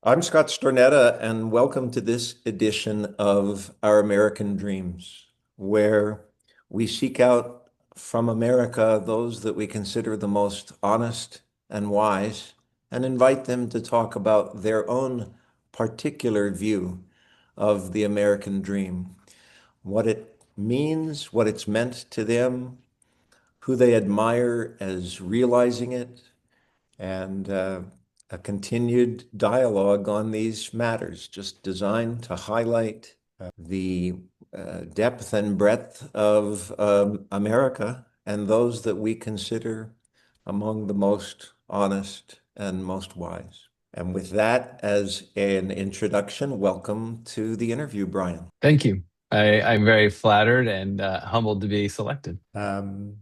I'm Scott Stornetta, and welcome to this edition of Our American Dreams, where we seek out from America those that we consider the most honest and wise, and invite them to talk about their own particular view of the American dream, what it means, what it's meant to them, who they admire as realizing it, and a continued dialogue on these matters, just designed to highlight the depth and breadth of America and those that we consider among the most honest and most wise. And with that as an introduction, welcome to the interview, Brian. Thank you. I'm very flattered and humbled to be selected. Um,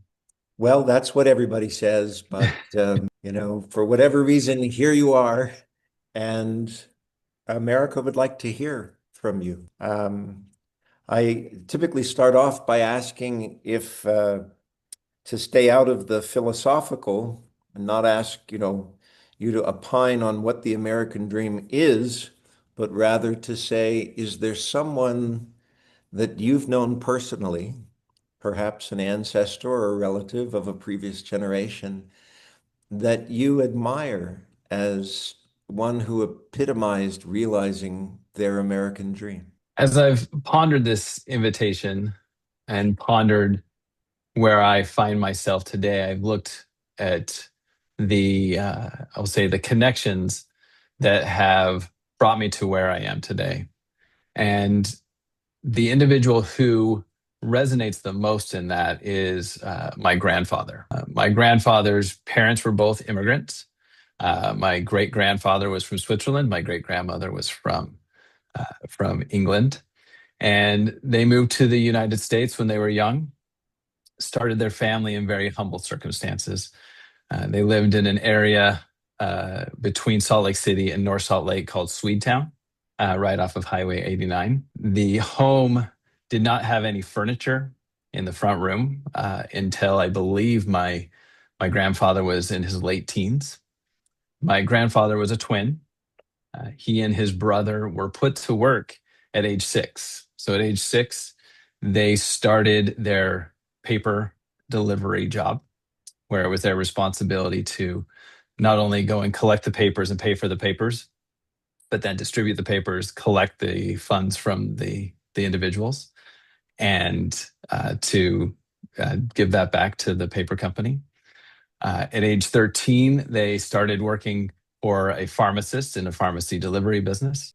well, that's what everybody says, but for whatever reason, here you are, and America would like to hear from you. I typically start off by asking if to stay out of the philosophical and not ask, you to opine on what the American dream is, but rather to say, is there someone that you've known personally, perhaps an ancestor or a relative of a previous generation, that you admire as one who epitomized realizing their American dream? As I've pondered this invitation and pondered where I find myself today, I've looked at I'll say, the connections that have brought me to where I am today. And the individual who resonates the most in that is my grandfather. My grandfather's parents were both immigrants. My great grandfather was from Switzerland. My great grandmother was from England, and they moved to the United States when they were young. Started their family in very humble circumstances. They lived in an area between Salt Lake City and North Salt Lake called Swedetown, right off of Highway 89. The home did not have any furniture in the front room until I believe my grandfather was in his late teens. My grandfather was a twin. He and his brother were put to work at age 6. So at age 6, they started their paper delivery job, where it was their responsibility to not only go and collect the papers and pay for the papers, but then distribute the papers, collect the funds from the individuals, and to give that back to the paper company. At age 13, they started working for a pharmacist in a pharmacy delivery business.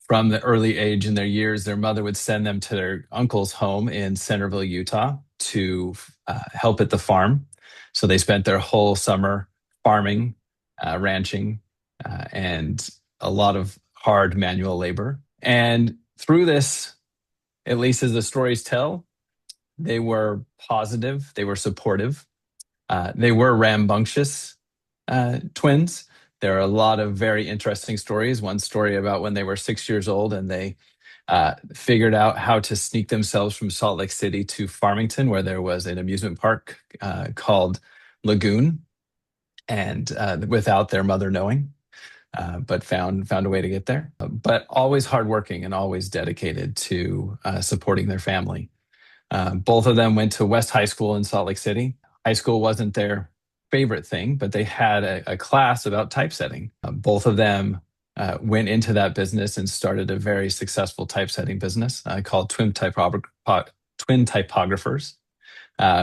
From the early age in their years, their mother would send them to their uncle's home in Centerville, Utah, to help at the farm. So they spent their whole summer farming, ranching, and a lot of hard manual labor. And through this, at least as the stories tell, they were positive, they were supportive, they were rambunctious twins. There are a lot of very interesting stories. One story about when they were 6 years old and they figured out how to sneak themselves from Salt Lake City to Farmington, where there was an amusement park called Lagoon, and without their mother knowing, but found a way to get there. But always hardworking and always dedicated to supporting their family. Both of them went to West High School in Salt Lake City. High school wasn't their favorite thing, but they had a class about typesetting. Both of them went into that business and started a very successful typesetting business called Twin Typographers,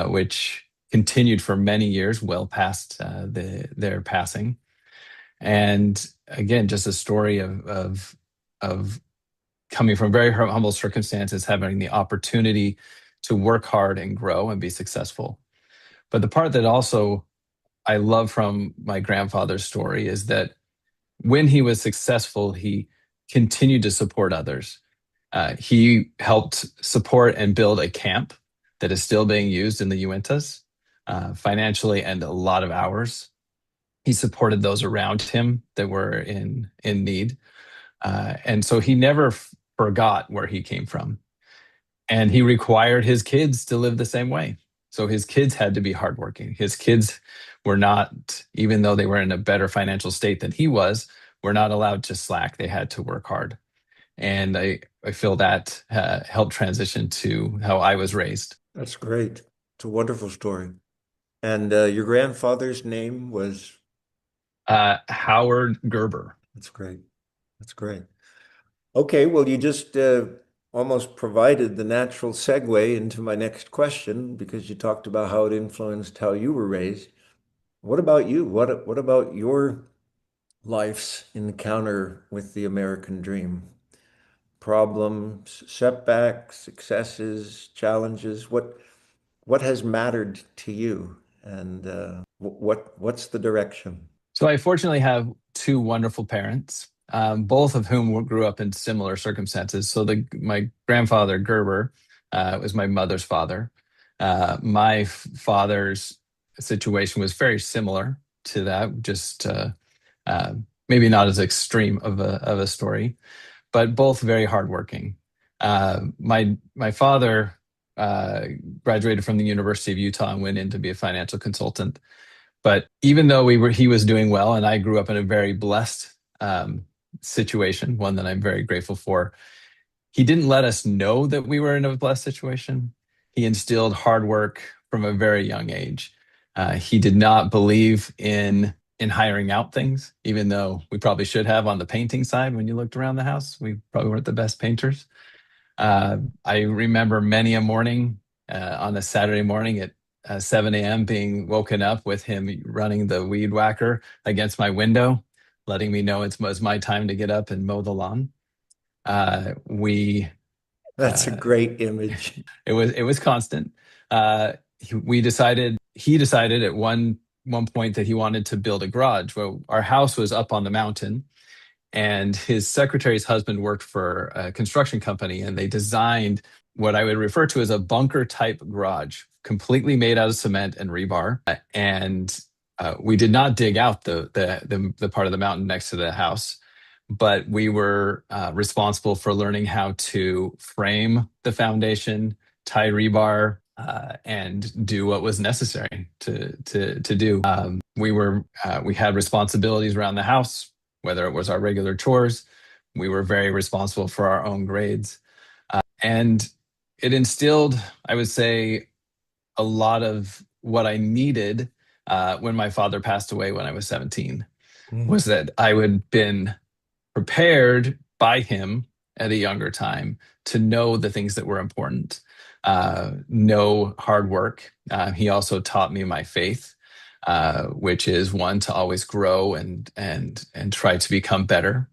which continued for many years, well past their passing. And again, just a story of coming from very humble circumstances, having the opportunity to work hard and grow and be successful. But the part that also I love from my grandfather's story is that when he was successful, he continued to support others. He helped support and build a camp that is still being used in the Uintas, financially and a lot of hours. He supported those around him that were in need. And so he never forgot where he came from. And he required his kids to live the same way. So his kids had to be hardworking. His kids were not, even though they were in a better financial state than he was, were not allowed to slack. They had to work hard. And I feel that helped transition to how I was raised. That's great. It's a wonderful story. And your grandfather's name was? Howard Gerber. That's great. That's great. Okay, well, you just almost provided the natural segue into my next question because you talked about how it influenced how you were raised. What about you? What about your life's encounter with the American dream? Problems, setbacks, successes, challenges. What has mattered to you, and what's the direction? So I fortunately have two wonderful parents, both of whom grew up in similar circumstances. So my grandfather Gerber was my mother's father. My father's situation was very similar to that, just uh, maybe not as extreme of a story, but both very hardworking. My father uh, graduated from the University of Utah and went in to be a financial consultant. But even though he was doing well, and I grew up in a very blessed situation, one that I'm very grateful for, he didn't let us know that we were in a blessed situation. He instilled hard work from a very young age. He did not believe in hiring out things, even though we probably should have on the painting side. When you looked around the house, we probably weren't the best painters. I remember many a morning on a Saturday morning at 7 a.m. being woken up with him running the weed whacker against my window, letting me know it was my time to get up and mow the lawn. We That's a uh, great image. it was constant. He decided at one point that he wanted to build a garage. Well, our house was up on the mountain, and his secretary's husband worked for a construction company, and they designed what I would refer to as a bunker type garage, completely made out of cement and rebar. And we did not dig out the part of the mountain next to the house, but we were responsible for learning how to frame the foundation, tie rebar, and do what was necessary to do. We had responsibilities around the house, whether it was our regular chores. We were very responsible for our own grades. And it instilled, I would say, a lot of what I needed when my father passed away when I was 17, Mm. was that I would been prepared by him at a younger time to know the things that were important, know hard work. He also taught me my faith, which is one to always grow and try to become better.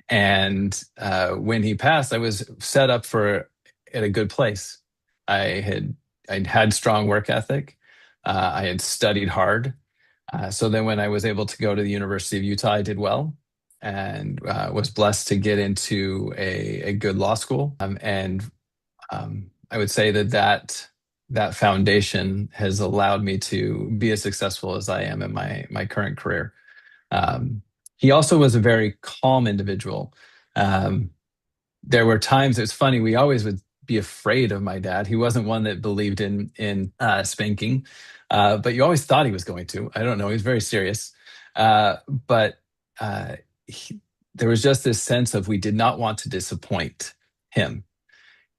And when he passed, I was set up for at a good place. I had I had strong work ethic. I had studied hard. So then, when I was able to go to the University of Utah, I did well and was blessed to get into a good law school. And I would say that foundation has allowed me to be as successful as I am in my current career. Um, he also was a very calm individual. Um, there were times, it's funny, we always would be afraid of my dad. He wasn't one that believed in spanking, but you always thought he was going to. I don't know. He was very serious. But uh, there was just this sense of we did not want to disappoint him.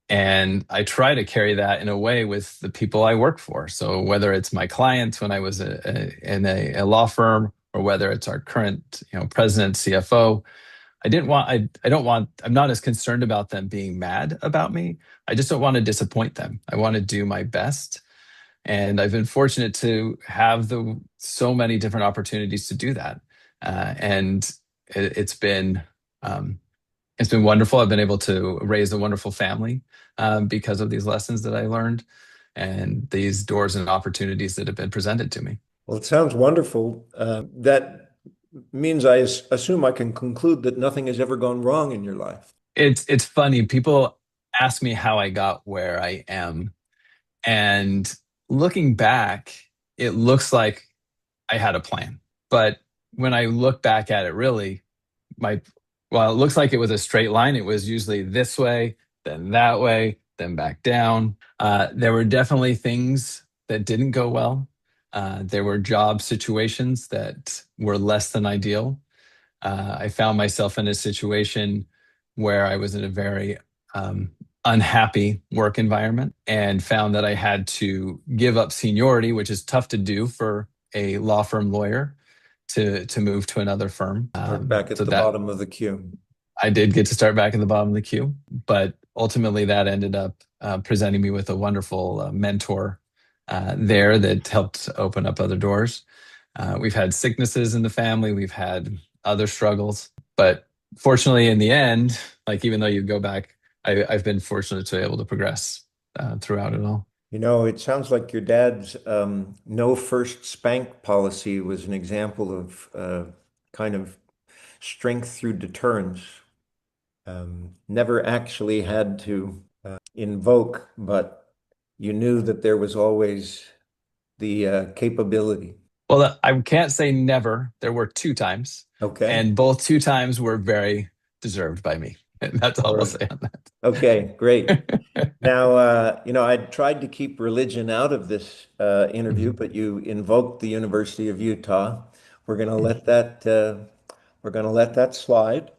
And I try to carry that in a way with the people I work for. So whether it's my clients when I was in a law firm, or whether it's our current, president, CFO, I don't want, I'm not as concerned about them being mad about me. I just don't want to disappoint them. I want to do my best. And I've been fortunate to have so many different opportunities to do that. And it, it's been, um, it's been wonderful. I've been able to raise a wonderful family because of these lessons that I learned and these doors and opportunities that have been presented to me. Well, it sounds wonderful. That means assume I can conclude that nothing has ever gone wrong in your life. It's funny. People ask me how I got where I am, and looking back, it looks like I had a plan. But when I look back at it, really, my while it looks like it was a straight line, it was usually this way, then that way, then back down. There were definitely things that didn't go well. There were job situations that were less than ideal. I found myself in a situation where I was in a very um, unhappy work environment and found that I had to give up seniority, which is tough to do for a law firm lawyer to move to another firm. Start back So at the that bottom of the queue. I did get to start back at the bottom of the queue, but ultimately that ended up presenting me with a wonderful mentor there that helped open up other doors. We've had sicknesses in the family, we've had other struggles, but fortunately, in the end, like even though you go back, I've been fortunate to be able to progress throughout it all. You know, it sounds like your dad's no first spank policy was an example of kind of strength through deterrence. Never actually had to invoke, but you knew that there was always the capability. Well, I can't say never. There were two times, Okay. and both two times were very deserved by me. That's All all I'll right. say on Okay, great. that. Now, I tried to keep religion out of this interview, Mhm. but you invoked the University of Utah. We're going to let we're going to let that slide.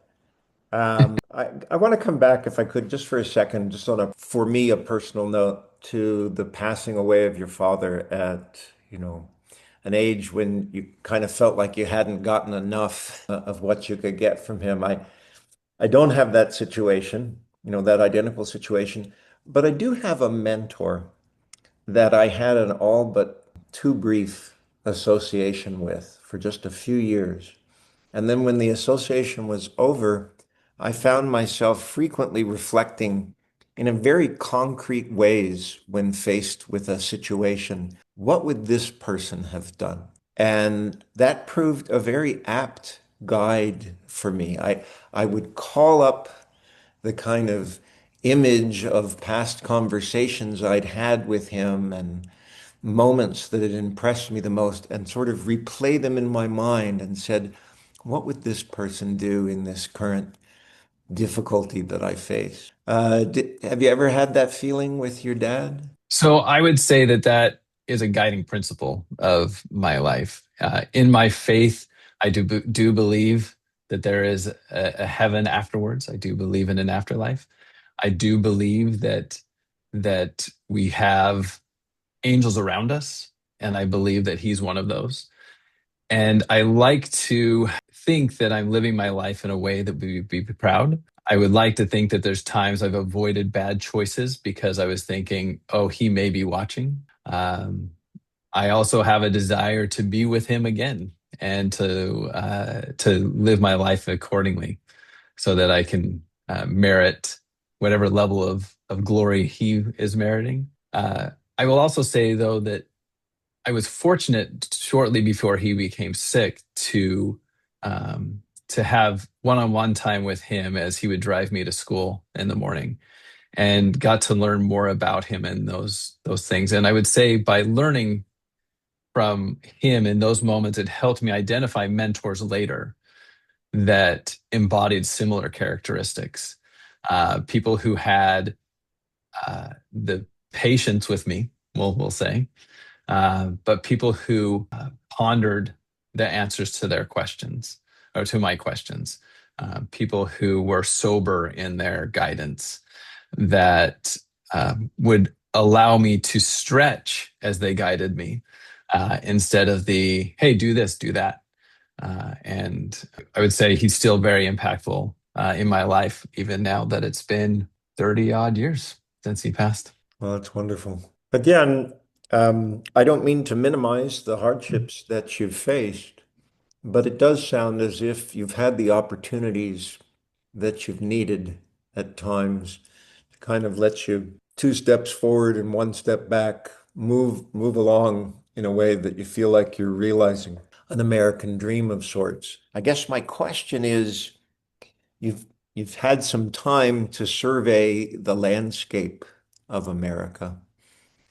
I want to come back, if I could, just for a second, just on for me, a personal note to the passing away of your father at, an age when you kind of felt like you hadn't gotten enough of what you could get from him. I don't have that situation, that identical situation, but I do have a mentor that I had an all but too brief association with for just a few years. And then when the association was over, I found myself frequently reflecting in a very concrete ways when faced with a situation. What would this person have done? And that proved a very apt guide for me. I would call up the kind of image of past conversations I'd had with him and moments that had impressed me the most and sort of replay them in my mind and said, what would this person do in this current difficulty that I face? Have you ever had that feeling with your dad? So I would say that that is a guiding principle of my life. In my faith, I do believe that there is a heaven afterwards. I do believe in an afterlife. I do believe that we have angels around us, and I believe that he's one of those. And I like to think that I'm living my life in a way that we would be proud. I would like to think that there's times I've avoided bad choices because I was thinking, oh, he may be watching. I also have a desire to be with him again and to live my life accordingly, so that I can merit whatever level of glory he is meriting. I will also say though that I was fortunate shortly before he became sick to have one-on-one time with him as he would drive me to school in the morning, and got to learn more about him and those things. And I would say by learning from him in those moments, it helped me identify mentors later that embodied similar characteristics. People who had the patience with me, we'll say, but people who pondered the answers to their questions or to my questions, people who were sober in their guidance, that would allow me to stretch as they guided me, instead of the, hey, do this, do that. And I would say he's still very impactful in my life, even now that it's been 30 odd years since he passed. Well, that's wonderful. Again, I don't mean to minimize the hardships that you've faced, but it does sound as if you've had the opportunities that you've needed at times to kind of let you two steps forward and one step back, move along in a way that you feel like you're realizing an American dream of sorts. I guess my question is, you've you've had some time to survey the landscape of America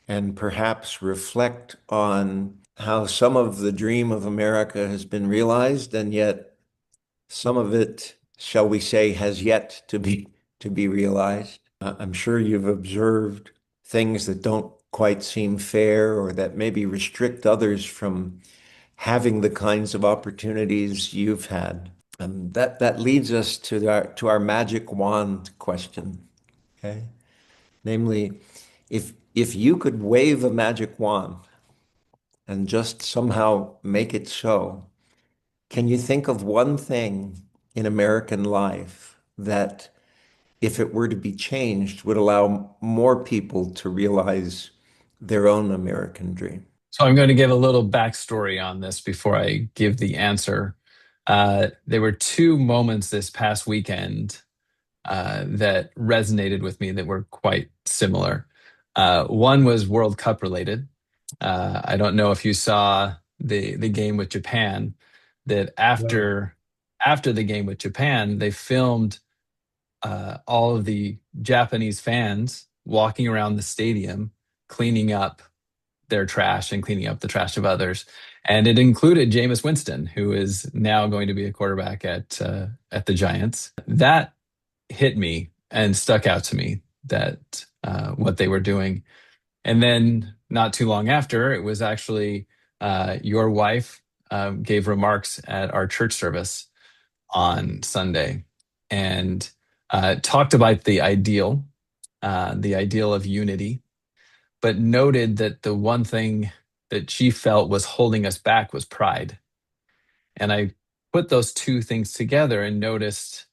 and perhaps reflect on how some of the dream of America has been realized, and yet some of it, shall we say, has yet to be realized. I'm sure you've observed things that don't quite seem fair or that maybe restrict others from having the kinds of opportunities you've had. That leads us to our magic wand question. Okay. Namely, if you could wave a magic wand and just somehow make it so, can you think of one thing in American life that, if it were to be changed, would allow more people to realize their own American dream? So I'm going to give a little backstory on this before I give the answer. There were two moments this past weekend that resonated with me that were quite similar. One was World Cup related. I don't know if you saw the game with Japan. That No. after the game with Japan, they filmed all of the Japanese fans walking around the stadium, cleaning up their trash and cleaning up the trash of others. And it included Jameis Winston, who is now going to be a quarterback at the Giants. That hit me and stuck out to me that what they were doing. And then not too long after, it was actually your wife gave remarks at our church service on Sunday and talked about the ideal of unity, but noted that the one thing that she felt was holding us back was pride. And I put those two things together and noticed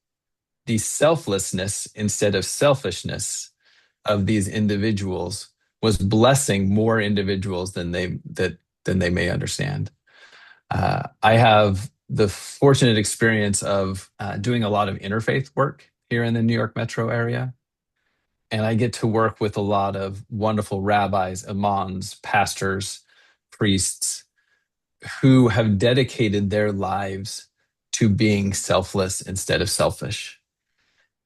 the selflessness instead of selfishness of these individuals was blessing more individuals than they may understand. I have the fortunate experience of doing a lot of interfaith work here in the New York metro area. And I get to work with a lot of wonderful rabbis, imams, pastors, priests who have dedicated their lives to being selfless instead of selfish.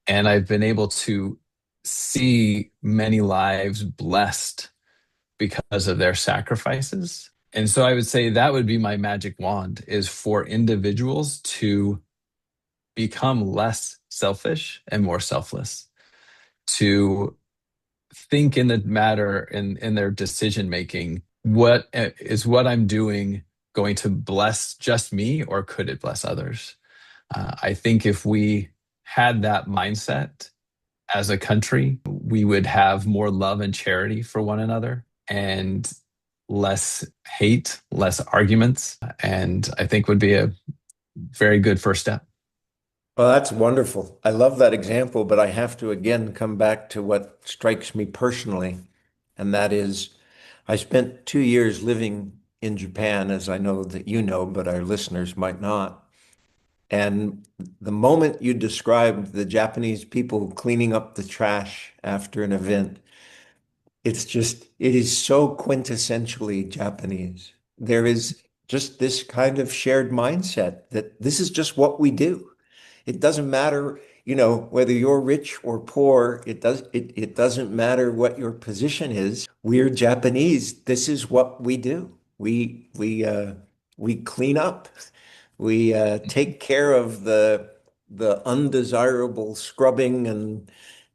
And I've been able to see many lives blessed because of their sacrifices. And so I would say that would be my magic wand is for individuals to become less selfish and more selfless, to think in the matter in their decision making. What I'm doing going to bless just me or could it bless others? I think if we had that mindset as a country, we would have more love and charity for one another and less hate, less arguments, and I think would be a very good first step. Well, that's wonderful. I love that example, but I have to again come back to what strikes me personally, and that is I spent 2 years living in Japan, as I know that you know, but our listeners might not. And the moment you described the Japanese people cleaning up the trash after an event, it is so quintessentially Japanese. There is just this kind of shared mindset that this is just what we do. It doesn't matter, whether you're rich or poor. It doesn't matter what your position is. We're Japanese. This is what we do. We clean up. We take care of the undesirable scrubbing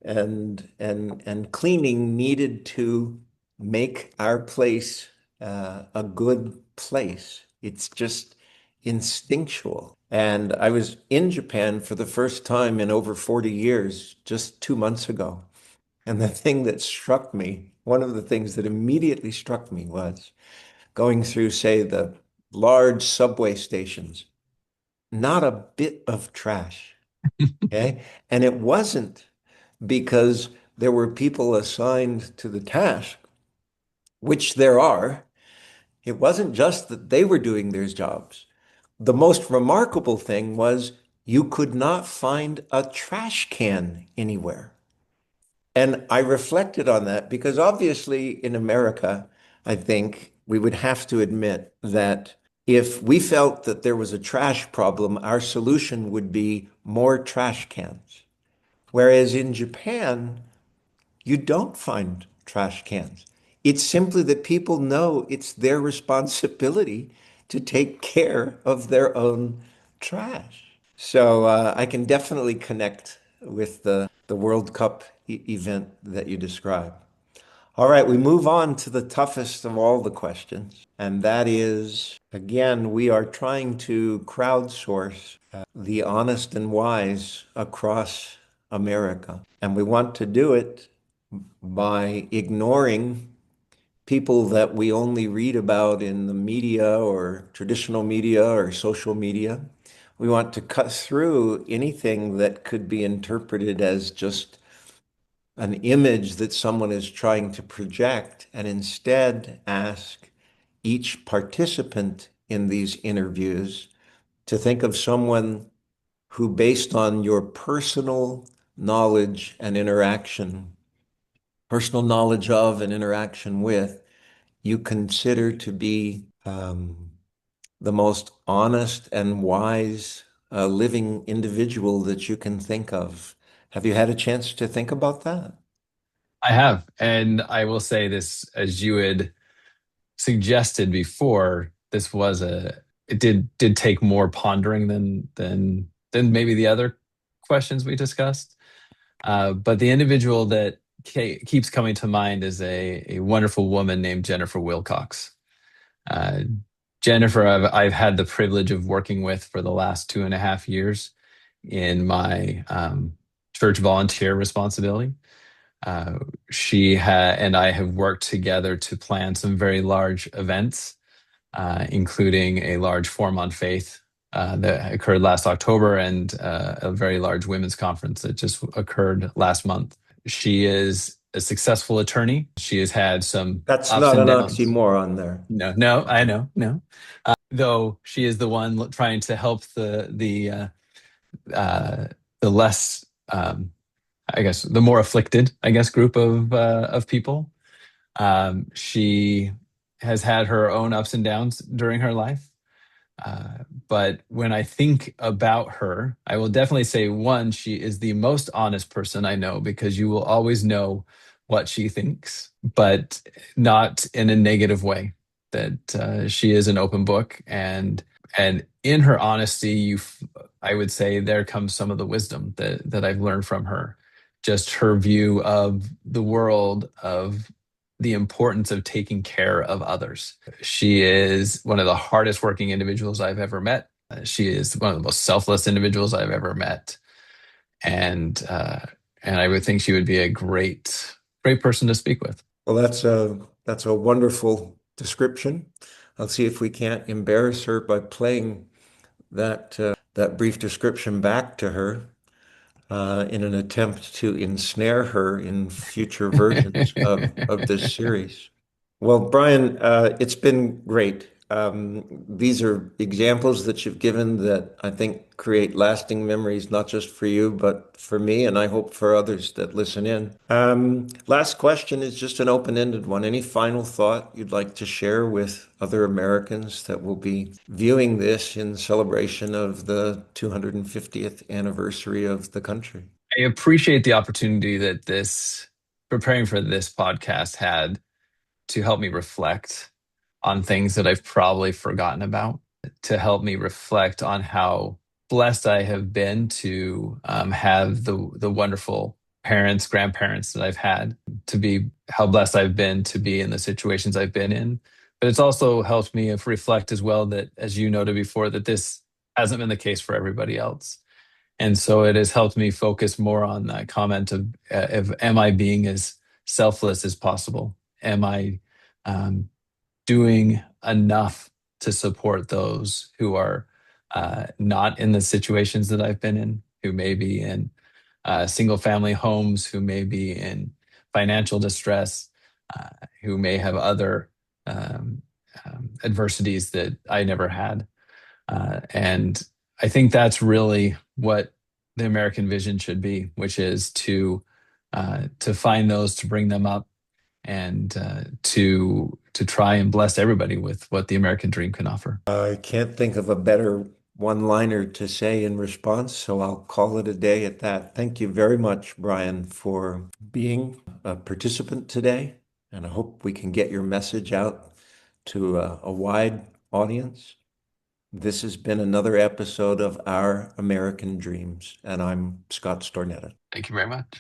and cleaning needed to make our place a good place. It's just instinctual. And I was in Japan for the first time in over 40 years, just 2 months ago. And the thing that struck me, one of the things that immediately struck me was going through, say, the large subway stations, not a bit of trash. Okay. And it wasn't because there were people assigned to the task, which there are. It wasn't just that they were doing their jobs. The most remarkable thing was you could not find a trash can anywhere. And I reflected on that because obviously in America, I think we would have to admit that if we felt that there was a trash problem, our solution would be more trash cans. Whereas in Japan, you don't find trash cans. It's simply that people know it's their responsibility to take care of their own trash. So I can definitely connect with the World Cup event that you described. All right, we move on to the toughest of all the questions, and that is, again, we are trying to crowdsource the honest and wise across America. And we want to do it by ignoring people that we only read about in the media or traditional media or social media. We want to cut through anything that could be interpreted as just an image that someone is trying to project and instead ask each participant in these interviews to think of someone who, based on your personal knowledge of and interaction with, you consider to be the most honest and wise living individual that you can think of. Have you had a chance to think about that? I have, and I will say this, as you had suggested before, this was a it did take more pondering than maybe the other questions we discussed. But the individual that keeps coming to mind is a wonderful woman named Jennifer Wilcox. Uh, Jennifer, I've had the privilege of working with for the last 2.5 years in my church volunteer responsibility. Uh, and I have worked together to plan some very large events, including a large Forum on Faith that occurred last October and a very large women's conference that just occurred last month. She is a successful attorney. She has had some That's ups not and an downs. oxymoron there. No, no, I know, no. Though she is the one trying to help uh, the less, I guess, the more afflicted, I guess, group of people. She has had her own ups and downs during her life. Uh, but when I think about her, I will definitely say one, she is the most honest person I know because you will always know what she thinks, but not in a negative way. That she is an open book, and in her honesty, I would say there comes some of the wisdom that I've learned from her. Just her view of the world, of the importance of taking care of others. She is one of the hardest working individuals I've ever met. She is one of the most selfless individuals I've ever met, and and I would think she would be a great person to speak with. Well, that's a wonderful description. I'll see if we can't embarrass her by playing that brief description back to her in an attempt to ensnare her in future versions of this series. Well, Brian, it's been great. These are examples that you've given that I think create lasting memories, not just for you, but for me, and I hope for others that listen in. Last question is just an open-ended one. Any final thought you'd like to share with other Americans that will be viewing this in celebration of the 250th anniversary of the country? I appreciate the opportunity that this preparing for this podcast had to help me reflect on things that I've probably forgotten about, to help me reflect on how blessed I have been to have the wonderful parents, grandparents that I've had, to be how blessed I've been to be in the situations I've been in. But it's also helped me reflect as well that, as you noted before, that this hasn't been the case for everybody else. And so it has helped me focus more on that comment of am I being as selfless as possible? Am I um, doing enough to support those who are not in the situations that I've been in, who may be in single family homes, who may be in financial distress, who may have other um, adversities that I never had. And I think that's really what the American vision should be, which is to find those, to bring them up, and to try and bless everybody with what the American dream can offer. I can't think of a better one-liner to say in response, so I'll call it a day at that. Thank you very much, Brian, for being a participant today, and I hope we can get your message out to a wide audience. This has been another episode of Our American Dreams, and I'm Scott Stornetta. Thank you very much.